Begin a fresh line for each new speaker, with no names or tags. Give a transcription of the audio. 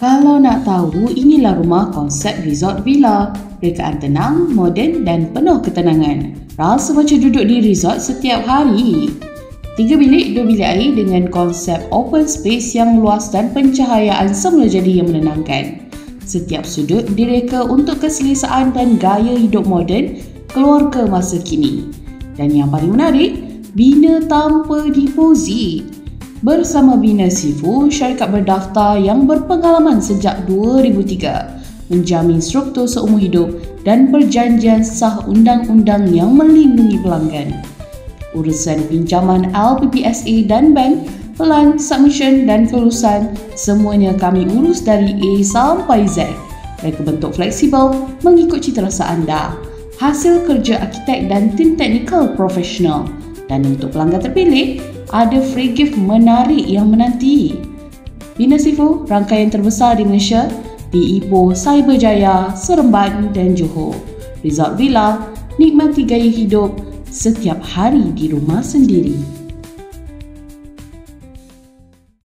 Kalau nak tahu, inilah rumah konsep resort villa. Rekaan tenang, moden dan penuh ketenangan. Rasa macam duduk di resort setiap hari. 3 bilik, 2 bilik air dengan konsep open space yang luas dan pencahayaan semula jadi yang menenangkan. Setiap sudut direka untuk keselesaan dan gaya hidup moden keluarga masa kini. Dan yang paling menarik, bina tanpa deposit. Bersama Bina Sifu, syarikat berdaftar yang berpengalaman sejak 2003, menjamin struktur seumur hidup dan perjanjian sah undang-undang yang melindungi pelanggan. Urusan pinjaman LPPSA dan bank, pelan, submission dan kelulusan, semuanya kami urus dari A sampai Z. Mereka bentuk fleksibel mengikut citarasa anda. Hasil kerja arkitek dan tim teknikal profesional. Dan untuk pelanggan terpilih, ada free gift menarik yang menanti. Bina Sifu, rangkaian terbesar di Malaysia, di Ipoh, Cyberjaya, Seremban dan Johor. Resort Villa, nikmati gaya hidup setiap hari di rumah sendiri.